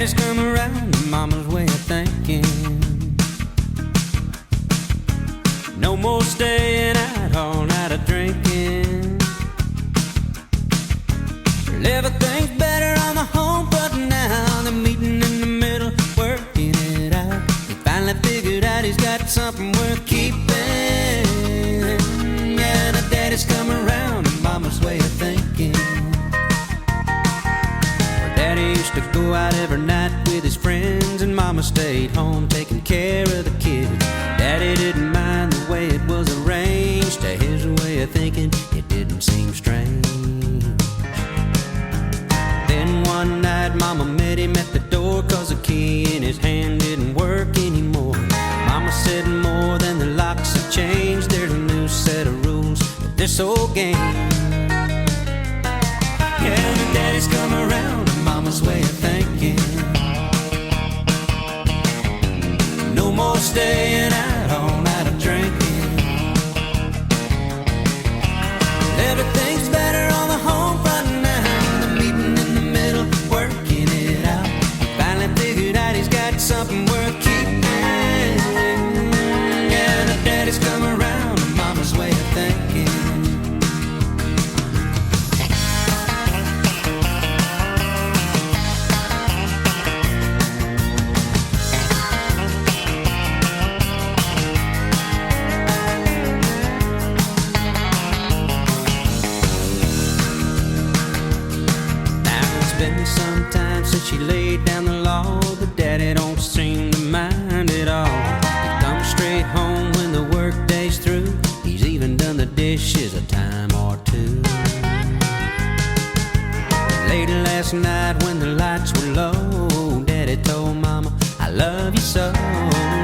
Daddy's come around to mama's way of thinking. No more staying out all night of drinking. Everything's better on the home front now. They're meeting in the middle, working it out. He finally figured out he's got something worth keeping. Yeah, the daddy's come around to mama's way of thinking. Daddy used to go out every night with his friends, and mama stayed home taking care of the kids. Daddy didn't mind the way it was arranged. To his way of thinking, it didn't seem strange. Then one night mama met him at the door, 'cause the key in his hand didn't work anymore. Mama said more than the locks have changed. There's a new set of rules to this old game. Yeah, the daddy's come around to mama's way of thinking. No more staying out all night of drinking. Everything's better on the home front now. The meeting in the middle, working it out. Finally figured out he's got something worth keeping. Yeah, the daddy's come around to mama's way of thinking. Been some time since she laid down the law, but daddy don't seem to mind at all. He comes straight home when the work day's through. He's even done the dishes a time or two. Late last night when the lights were low, daddy told mama, I love you so.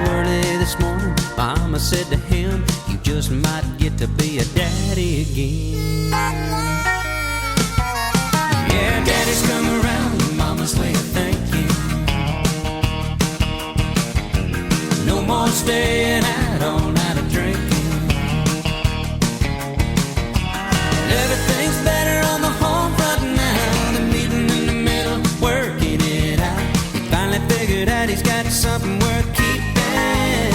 Early this morning, mama said to him, you just might get to be a daddy again. Yeah, daddy's come around to mama's way of thinking. No more staying out all night of drinking. Everything's better on the home front now. The meeting in the middle, working it out. He finally figured out he's got something worth keeping.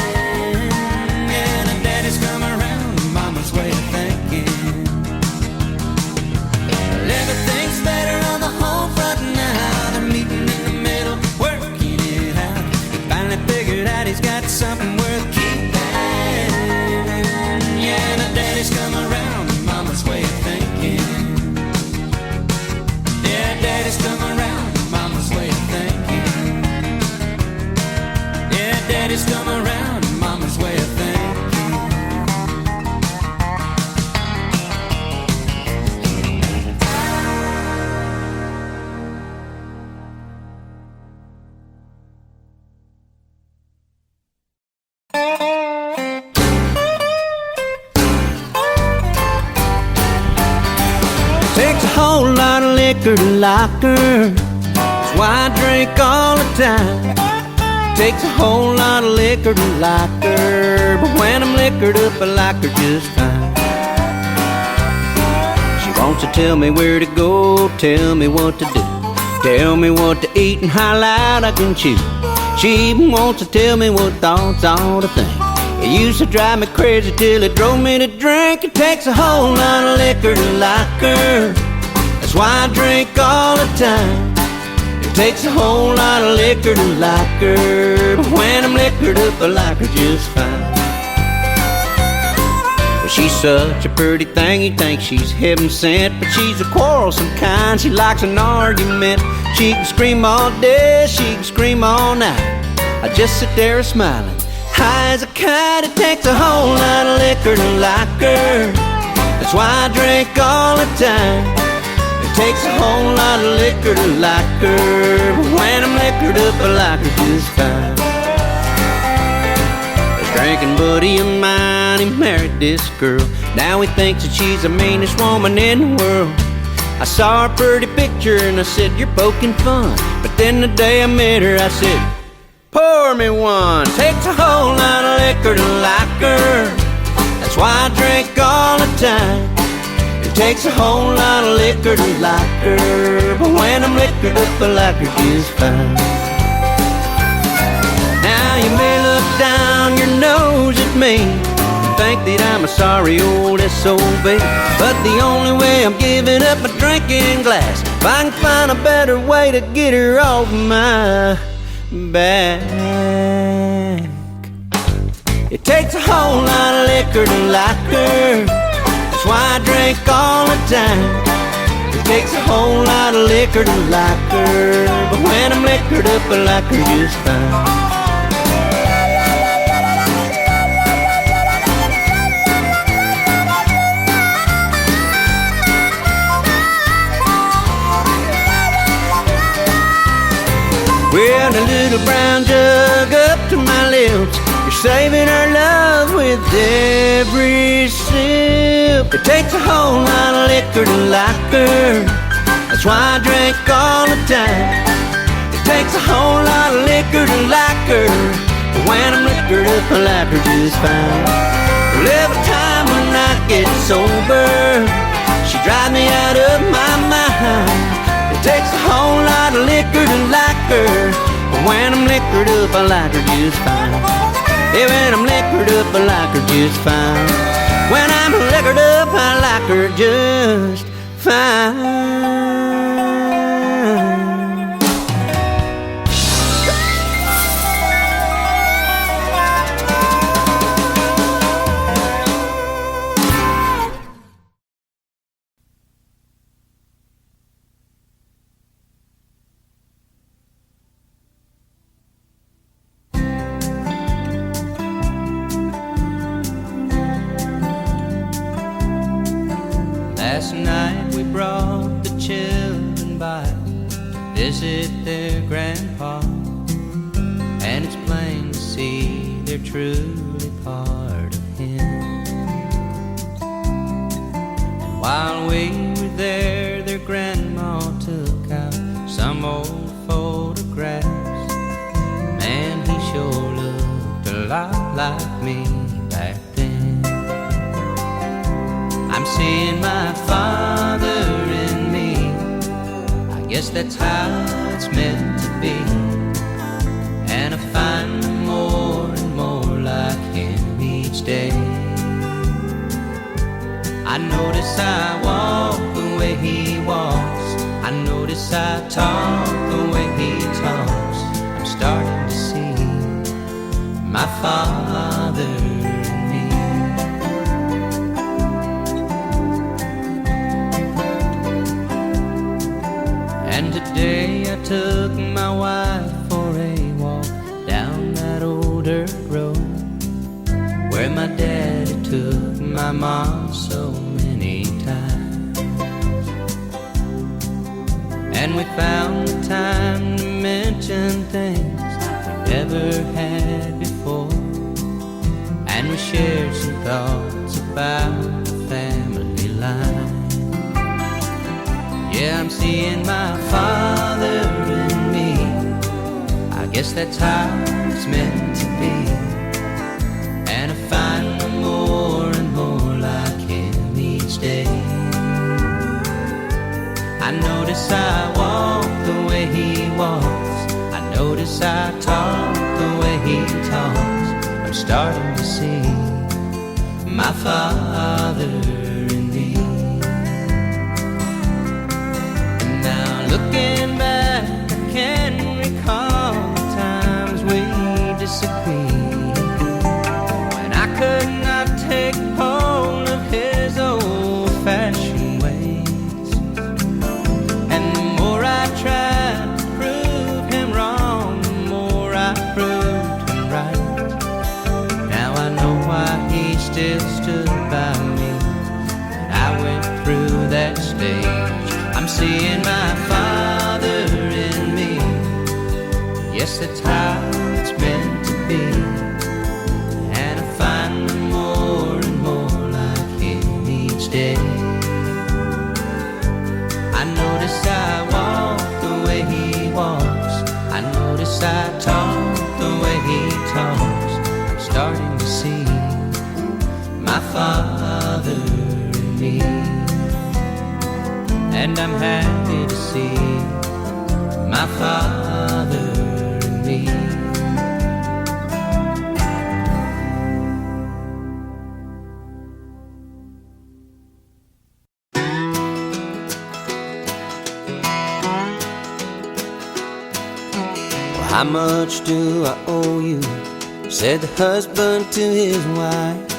Yeah, the daddy's come around to mama's way of thinking. Everything's better on the home front now. They're meeting in the middle, working it out. He finally figured out he's got something worth keeping. Yeah, the daddy's come around to mama's way of thinking. Yeah, daddy's come around to mama's way of thinking. Yeah, daddy's come around to mama's way of thinking. Takes a whole lot of liquor to like her. That's why I drink all the time. Takes a whole lot of liquor to like her, but when I'm liquored up I like her just fine. She wants to tell me where to go, tell me what to do, tell me what to eat and how loud I can chew. She even wants to tell me what thoughts I ought to think. It used to drive me crazy till it drove me to drink. It takes a whole lot of liquor to like her. That's why I drink all the time. It takes a whole lot of liquor to like her, but when I'm liquored up I like her just fine. Well, she's such a pretty thing, you think she's heaven sent, but she's a quarrelsome kind. She likes an argument. She can scream all day, she can scream all night. I just sit there smiling, high as a kite. It takes a whole lot of liquor to like her. That's why I drink all the time. It takes a whole lot of liquor to like her, but when I'm liquored up I like her just fine. A drinking buddy of mine, he married this girl. Now he thinks that she's the meanest woman in the world. I saw her pretty picture and I said, you're poking fun. But then the day I met her I said, pour me one. Takes a whole lot of liquor to like her. That's why I drink all the time. It takes a whole lot of liquor to like her, but when I'm liquored up I like her just fine. me and think that I'm a sorry old SOB. But the only way I'm giving up my drinking glass, if I can find a better way to get her off my back. It takes a whole lot of liquor to like her, that's why I drink all the time. It takes a whole lot of liquor to like her, but when I'm liquored up I like her just fine. Well, a little brown jug up to my lips, you're saving our love with every sip. It takes a whole lot of liquor to like her, that's why I drink all the time. It takes a whole lot of liquor to like her, but when I'm liquored up I like her just fine. Well, every time when I get sober, she drives me out of my mind. It takes a whole lot of liquor to like her, but when I'm liquored up I like her just fine. Yeah, when I'm liquored up I like her just fine. When I'm liquored up I like her just fine. Last night we brought the children by to visit their grandpa, and it's plain to see they're truly part of him. And while we were there, their grandma took out some old photographs. Man, he sure looked a lot like me back then. I'm seeing my father in me, I guess that's how it's meant to be. And I find more and more like him each day. I notice I walk the way he walks, I notice I talk the way he talks. I'm starting to see my father in me. And today I took my wife for a walk down that old dirt road where my daddy took my mom so many times. And we found the time to mention things we never had before, and we shared some thoughts about the family line. Yeah, I'm seeing my father in me, I guess that's how it's meant to be. And I find more and more like him each day. I notice I walk the way he walks, I notice I talk the way he talks. I'm starting to see my father in me. And now looking back, I can recall the times we disagreed, when I could not take hold of his old-fashioned ways. And the more I tried to prove him wrong, the more I proved him right. Now I know why he still stood by me when I went through that stage. I'm seeing my father in me, yes, that's how it's meant to be. And I find more and more like him each day. I notice I walk the way he walks, I notice I talk the way he talks. I'm starting to see my father in me. And I'm happy to see my father in me. how much do I owe you? Said the husband to his wife,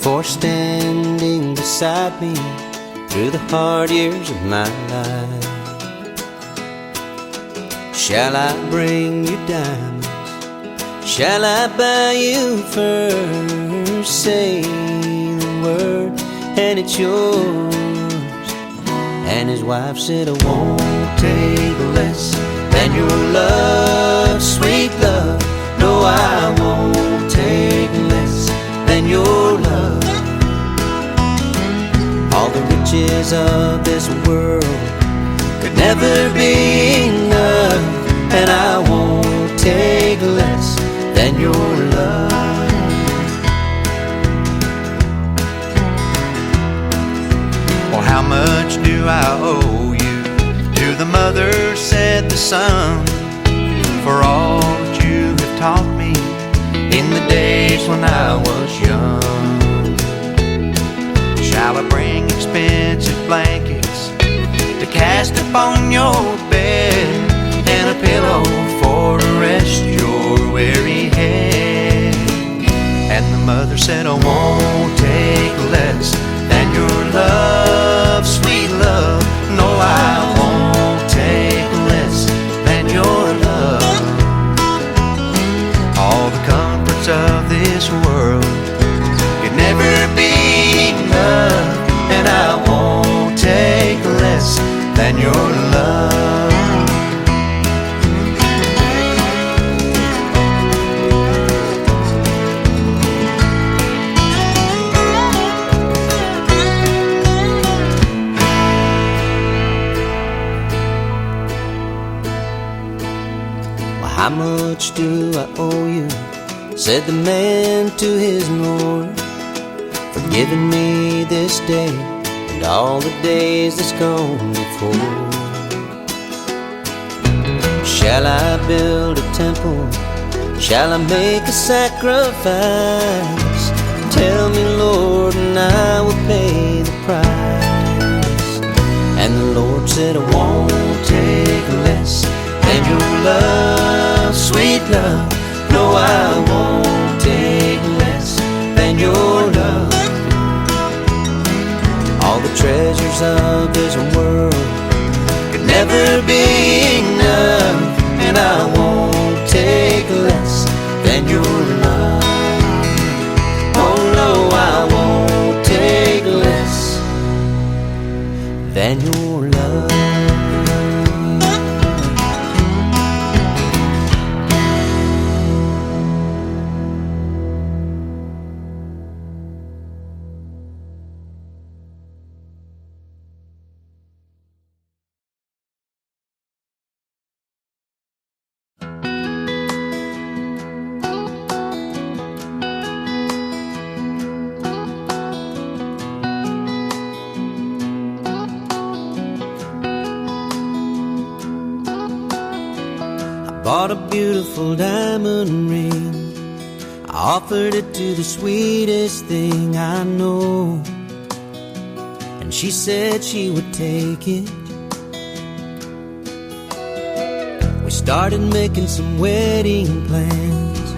for standing beside me through the hard years of my life. Shall I bring you diamonds? Shall I buy you furs? Say the word and it's yours. And his wife said, I won't take less than your love, sweet love. No, I won't take less than your love. All the riches of this world could never be enough, and I won't take less than your love. Well, how much do I owe you? To the mother said the son, for all that you have taught me in the days when I was young. Shall I bring expensive blankets to cast upon your bed, and a pillow for to rest your weary head? And the mother said, I won't take less than your love, sweet love. No, I won't take less than your love. All the comforts of this world could never be enough, and I won't take less than your love. How much do I owe you? Said the man to his Lord, for giving me this day and all the days that's gone before. Shall I build a temple? Shall I make a sacrifice? Tell me, Lord, and I will pay the price. And the Lord said, I won't take less than your love, sweet love. No, I won't take less than your love. All the treasures of this world could never be enough, and I won't take less than your love. Oh no, I won't take less than your love. Bought a beautiful diamond ring. I offered it to the sweetest thing I know, and she said she would take it. We started making some wedding plans.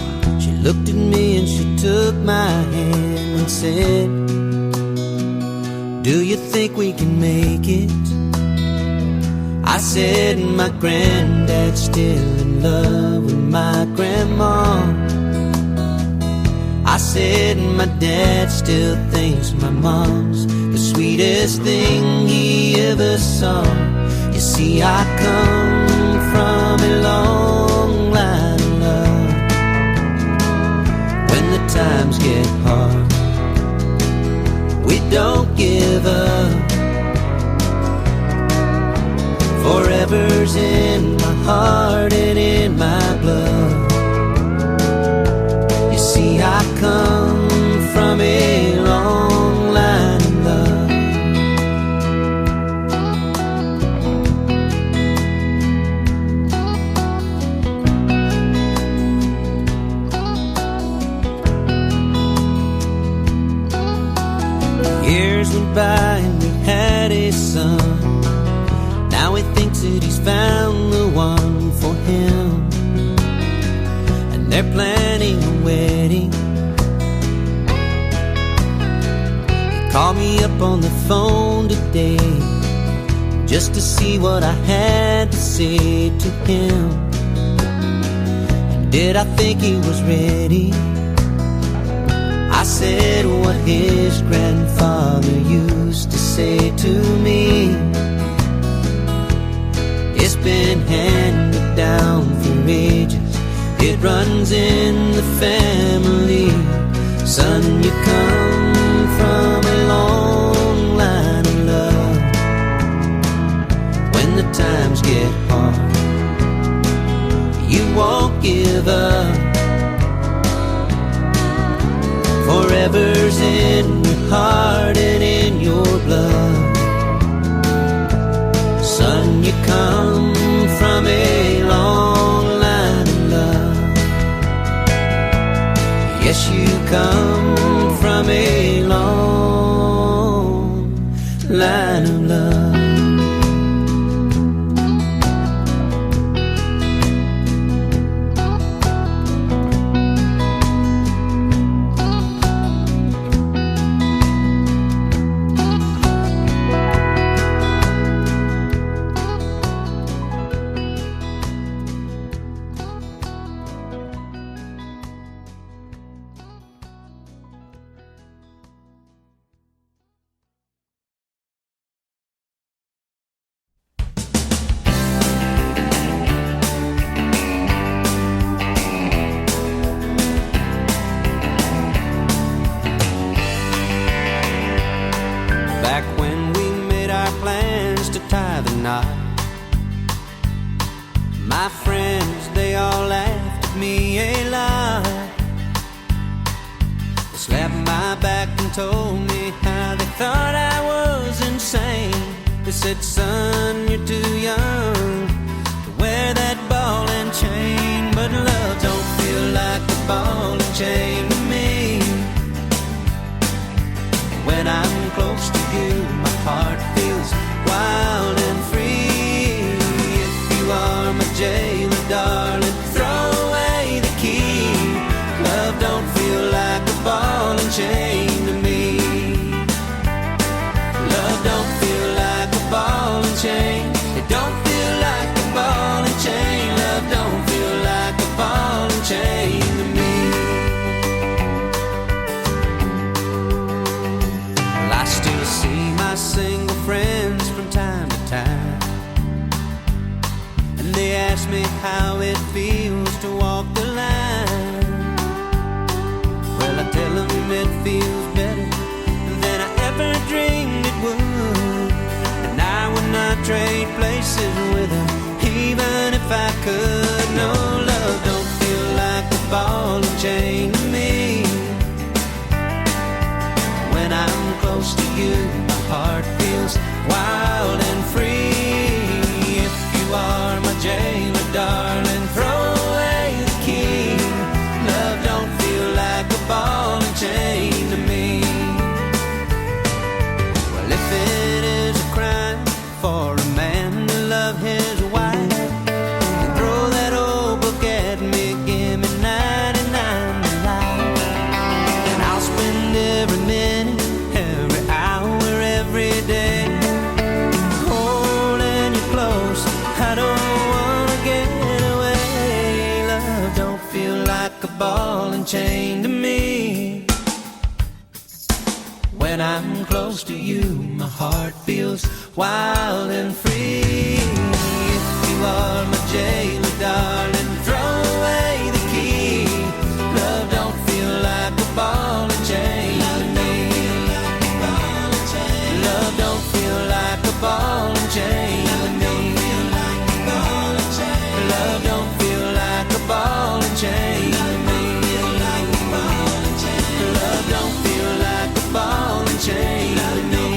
She looked at me and she took my hand and said, do you think we can make it? I said, my granddad's still in love with my grandma. I said, my dad still thinks my mom's the sweetest thing he ever saw. You see, I come from a long line of love. When the times get hard, we don't give up. Forever's in my heart and in my blood. You see, I come from a long line of love. Years went by and we had a son. Now he thinks that he's found the one for him. they're planning a wedding. He called me up on the phone today just to see what I had to say to him. And did I think he was ready? I said what his grandfather used to say to me. It's been handed down for ages, it runs in the family. Son, you come from a long line of love. When the times get hard, you won't give up. Forever's in your heart and in your blood. Son, you come from a long line of love. Yes, you come from a long line of love. My friends, they all laughed at me a lot. They slapped my back and told me how they thought I was insane. They said, son, you're too young to wear that ball and chain. But love don't feel like a ball and chain to me. When I'm close to you, my heart feels wild and free. If you are my jailer, darling, throw away the key. Love don't feel like a ball and chain to me. Love don't feel like a ball and chain. It don't feel like a ball and chain. Love don't feel like a ball and chain to me. Well, I still see my single friends from time to time, and they ask me how it feels to walk the line. Well, I tell them it feels better than I ever dreamed it would, and I would not trade places with them, even if I could. No, love don't feel like a ball and chain to me. When I'm close to you, my heart feels wild and free. If you are my jailer, darling, throw away the key. Love don't feel like a ball and chain to me. Well, if it is a crime for a man to love his wife, then throw that old book at me, give me 99 to life, and I'll spend every minute, every hour, every day holding you close. I don't wanna get away. Love don't feel like a ball and chain to me. When I'm close to you, my heart feels wild and free. If you are my jailer, darling, throw away the key. Love don't feel like a ball and chain to me. Love don't feel like a ball and chain to me. Love don't feel like a ball and chain to me. Love don't feel like a ball and chain to me.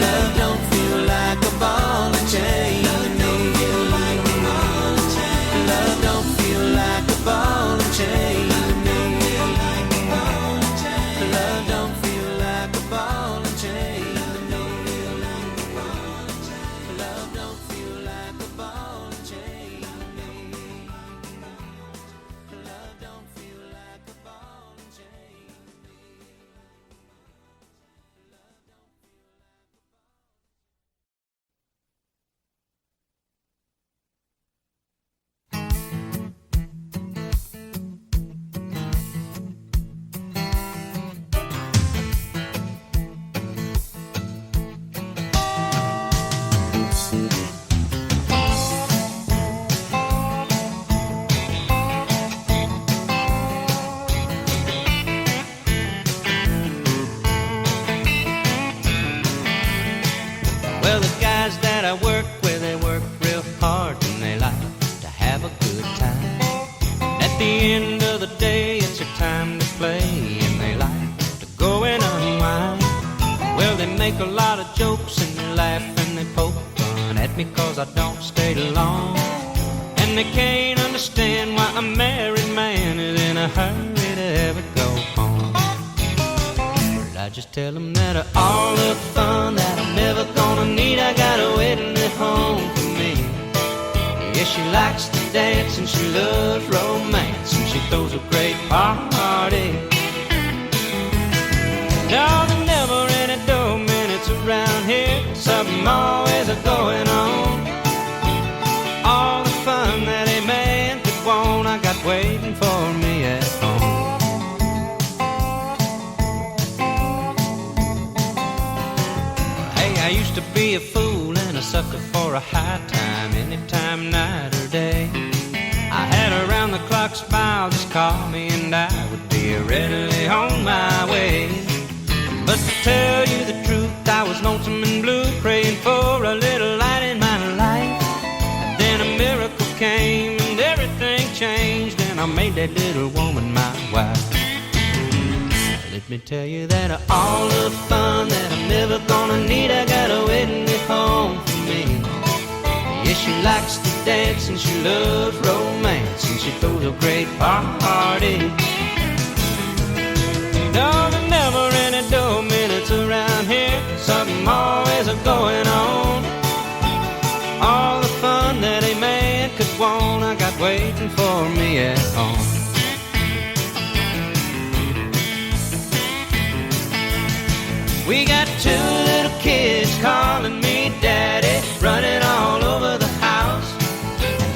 Love don't feel like a ball and chain to me. the end of the day, it's their time to play, and they like to go and unwind. Well, they make a lot of jokes and they laugh and they poke fun at me 'cause I don't stay long. And they can't understand why a married man is in a hurry to ever go home. Well, I just tell them that all the fun that I'm never gonna need, I got her waiting at home for me. Yeah, she likes to dance and she loves romance, and she throws a great party. No, there never any dull minutes around here, something always a going on. All the fun that a man could want, I got waiting for me at home. Hey, I used to be a fool and a sucker for a high time, anytime, night or day. I had a round-the-clock smile, just call me and I would be readily on my way. But to tell you the truth, I was lonesome and blue, praying for a little light in my life. And then a miracle came and everything changed, and I made that little woman my wife. Let me tell you that all the fun that I'm never gonna need, I got her waiting at home for me. Yeah, she likes to dance and she loves romance, and she throws a great party. No, there never any dull minutes around here, something always a going on. All the fun that a man could want, I got waiting for me at home. We got two little kids calling me daddy, running all over the house.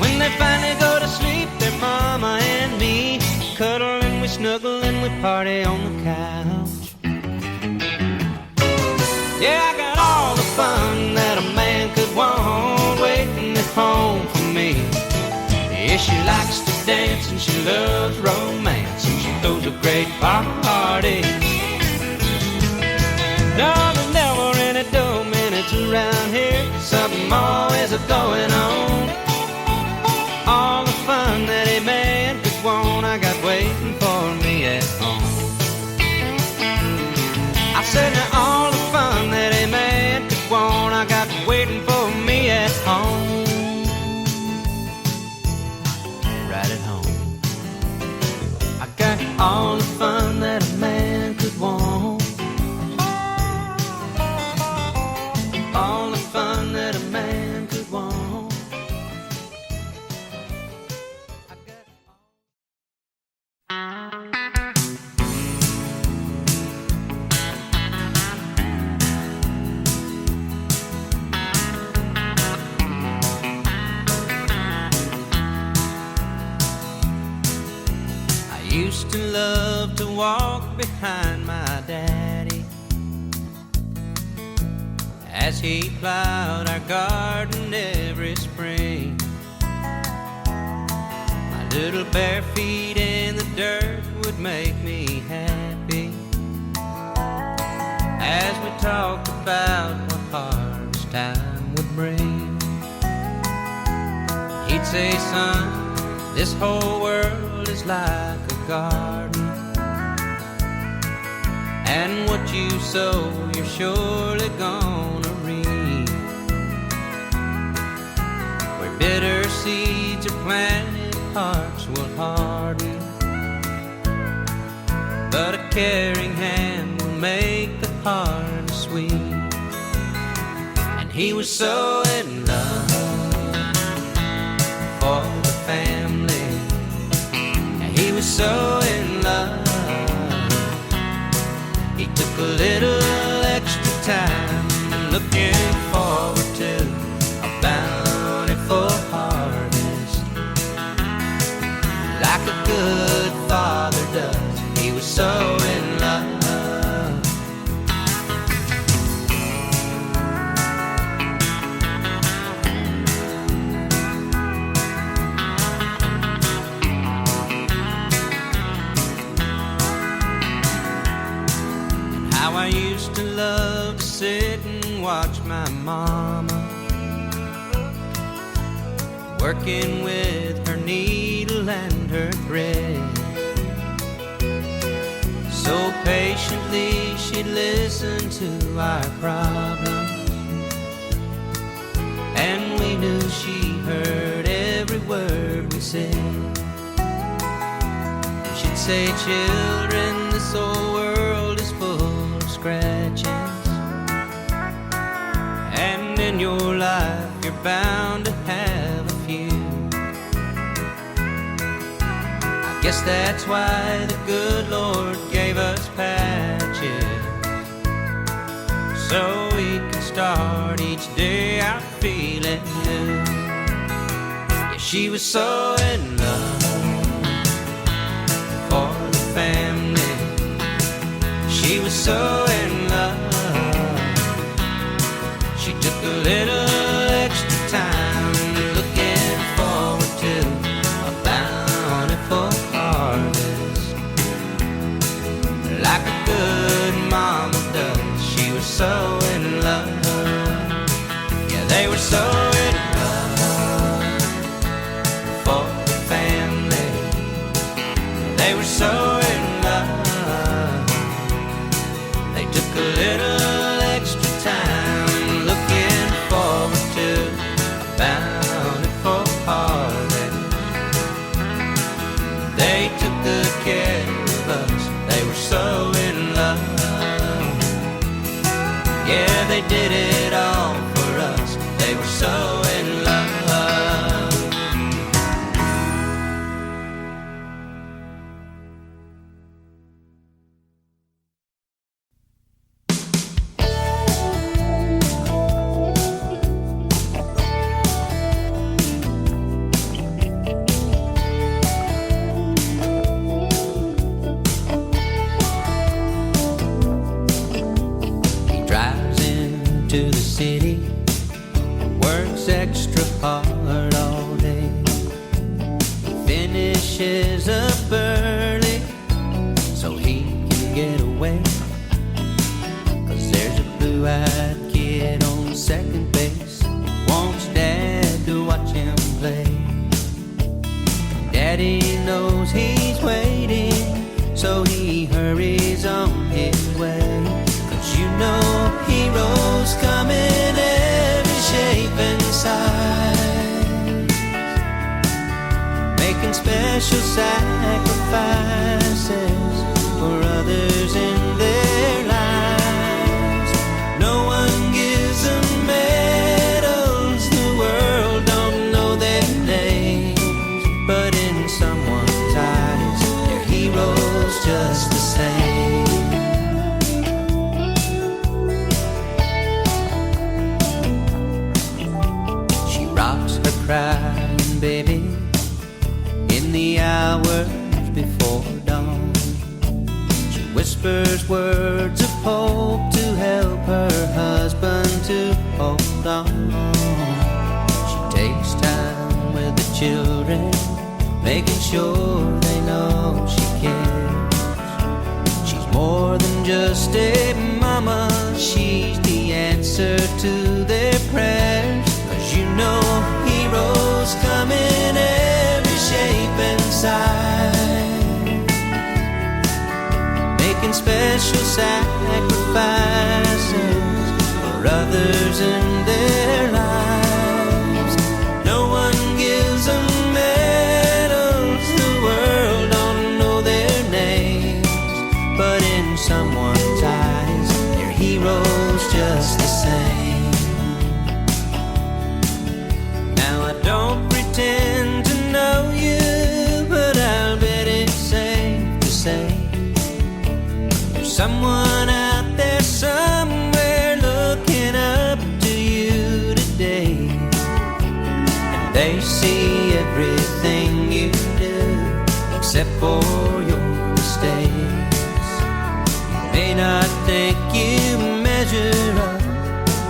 When they finally go to sleep, their mama and me cuddle and we snuggle and we party on the couch. Yeah, I got all the fun that a man could want waiting at home for me. Yeah, she likes to dance and she loves romance, and she throws a great party. No, there's never any dull minutes around here, something always a going on. All the fun that a man could want, I got waiting for me at home. I said now all the fun that a man could want, I got waiting for me at home. Right at home. I got all the fun that a man could want. All the fun that a man could want. I used to love to walk behind my daddy as he plowed our garden every spring. My little bare feet in the dirt would make me happy as we talked about what harvest time would bring. He'd say, son, this whole world is like a garden, and what you sow, you're surely gonna reap. Where bitter seeds are planted, hearts will harden, but a caring hand will make the heart sweet. And he was so in love for the family, and he was so in love. He took a little extra time, looking forward to a bountiful harvest, like a good father does. He was so in love. I used to love to sit and watch my mama working with her needle needle and her thread. So patiently she'd listen to our problems, and we knew she heard every word we said. She'd say, children, this old world is full of scratches, and in your life you're bound to have a few. I guess that's why the good Lord gave us patches, so we can start each day out feeling new. Yeah, she was so in love for the family. She was so in love. She took a little extra time, looking forward to a bountiful harvest, like a good mama does. She was so in love. Yeah, they were so in love for the family. They were so in love. They took a little extra time, looking forward to a bountiful harvest. They took good care of us. They were so in love. Yeah, they did it all for us. They were so in love. He drives into the city, works extra hard all day. He finishes up early so he can get away, 'cause there's a blue-eyed kid on second base, wants Dad to watch him play. Daddy knows he's waiting, so he hurries on his way. 'Cause you know heroes come in every shape and size, making special sacrifices for others in their lives. No one gives them medals, the world don't know their names, but in someone's eyes, they're heroes just the same. She rocks her crying baby in the hours before dawn. She whispers words of hope to help her husband to hold on. She takes time with the children, making sure they know she cares. She's more than just a mama, she's the answer to their prayers. 'Cause you know heroes come in every shape and size, making special sacrifices for others in their lives. No one gives them medals, the world don't know their names, but in someone's eyes, they're heroes just the same. Now I don't pretend to know you, but I'll bet it's safe to say there's someone out there somewhere looking up to you today. And they see everything you do, except for your mistakes. You may not think you measure up,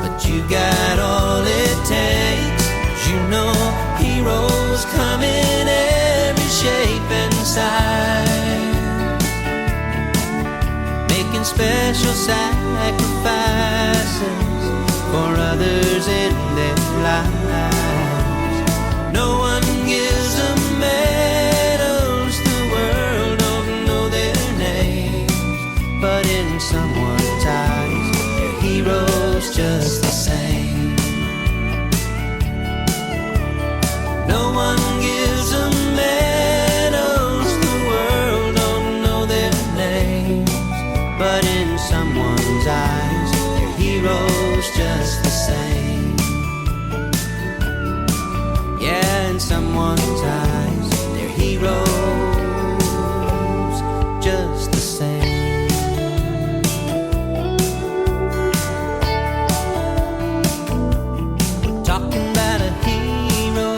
but you got all it takes. 'Cause you know heroes come in every shape and size, making special sacrifices for others in their lives. No one gives them medals, someone's eyes, they're heroes just the same. Yeah, in someone's eyes, they're heroes just the same. We're talking about a hero,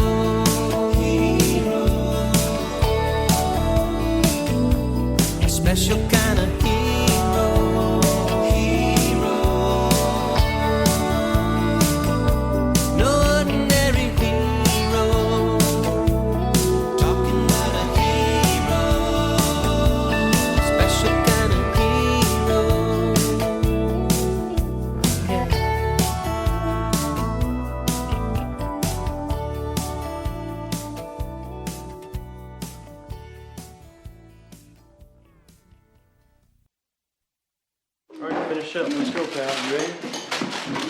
a special kind of hero, no ordinary hero. Talking about a hero, special kind of hero. All right, finish up. Let's go, pal. You ready?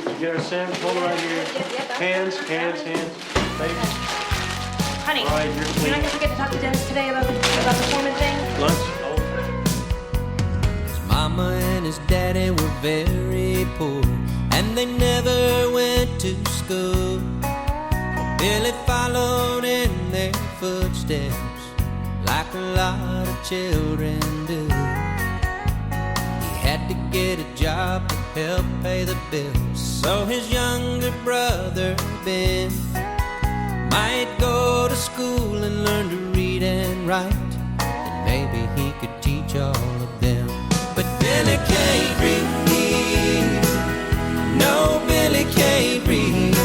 You get our Sam? Hold it right here. Hands. Baby. Honey, All right, you're you're clean. not gonna forget to talk to Dennis today about the foreman thing? Lunch? His mama and his daddy were very poor, and they never went to school. Billy followed in their footsteps like a lot of children do. He had to get a job to help pay the bills, so his younger brother Ben might go to school and learn to read and write, and maybe he could teach all of them. But Billy can't read, no, Billy can't read,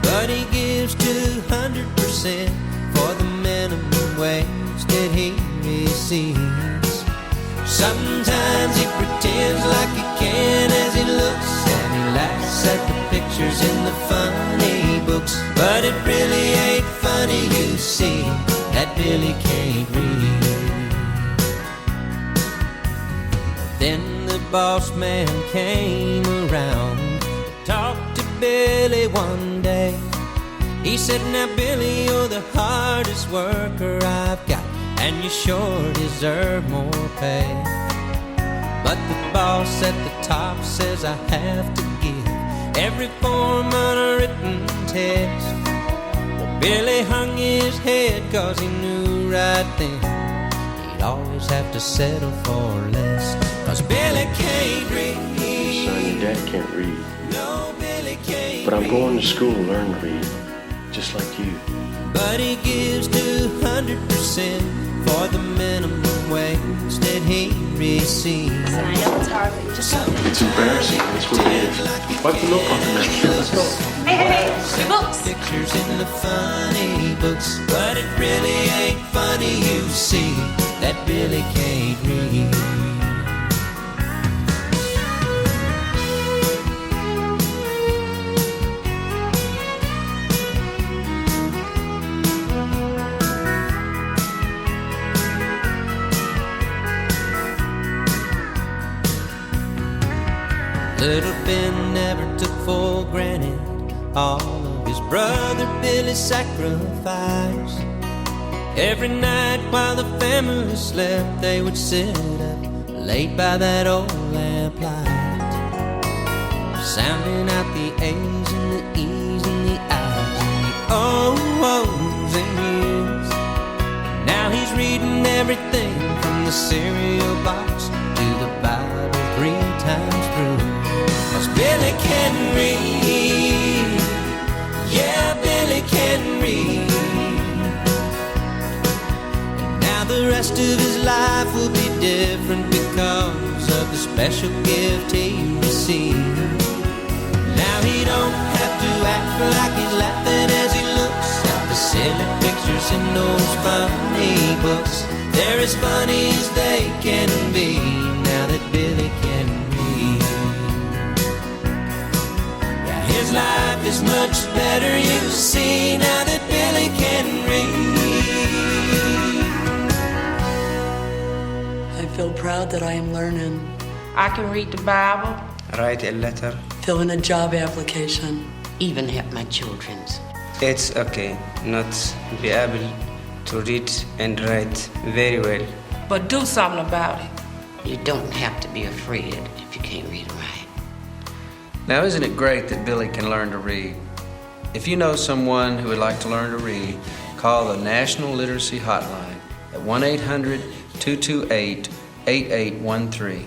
but he gives 200% for the minimum wage that he receives. Sometimes he pretends like he can as he looks, and he laughs at the pictures in the funny books. But it really ain't funny, you see, that Billy can't read. Then the boss man came around, talked to Billy one day. He said, now Billy, you're the hardest worker I've got, and you sure deserve more pay. But the boss at the top says I have to give every form on a written test. Well, Billy hung his head 'cause he knew right then he'd always have to settle for less. 'Cause Billy can't read. Son, your dad can't read. No, Billy can't But I'm read. going to school to learn to read, just like you. But he gives 200% for the minimum wage that he receives. Listen, I know it's hard, but you just have to. It's embarrassing, that's what it is. Wipe the milk off the neck. Let's go. Hey, your books! Pictures in the funny books, but it really ain't funny, you see, that Billy can't read. Little Ben never took for granted all of his brother Billy's sacrifice. Every night while the family slept, they would sit up late by that old lamplight, sounding out the A's and the E's and the I's and the O's and U's. Now he's reading everything from the cereal box to the Bible 3 times through. 'Cause Billy can read, yeah, Billy can read. And now the rest of his life will be different because of the special gift he received. Now he don't have to act like he's laughing as he looks at the silly pictures in those funny books. They're as funny as they can be now that Billy can read. His life is much better, you see, now that Billy can read. I feel proud that I am learning. I can read the Bible. Write a letter. Fill in a job application. Even help my children. It's okay not be able to read and write very well. But do something about it. You don't have to be afraid if you can't read and write. Now, isn't it great that Billy can learn to read? If you know someone who would like to learn to read, call the National Literacy Hotline at 1-800-228-8813.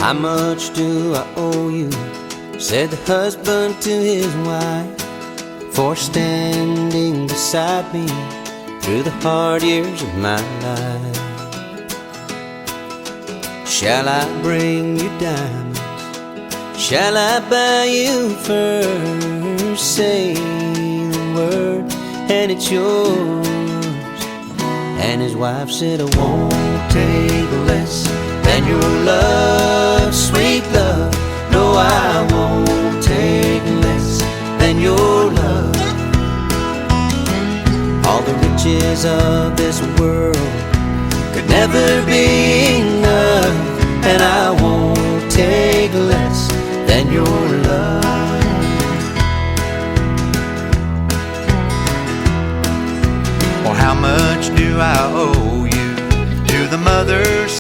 How much do I owe you? Said the husband to his wife, for standing beside me through the hard years of my life. Shall I bring you diamonds? Shall I buy you furs? Say the word and it's yours. And his wife said, I won't take less than your love, sweet love. No, I won't take less than your love. All the riches of this world could never be enough, and I won't take less than your love. Well, how much do I owe you to the mothers?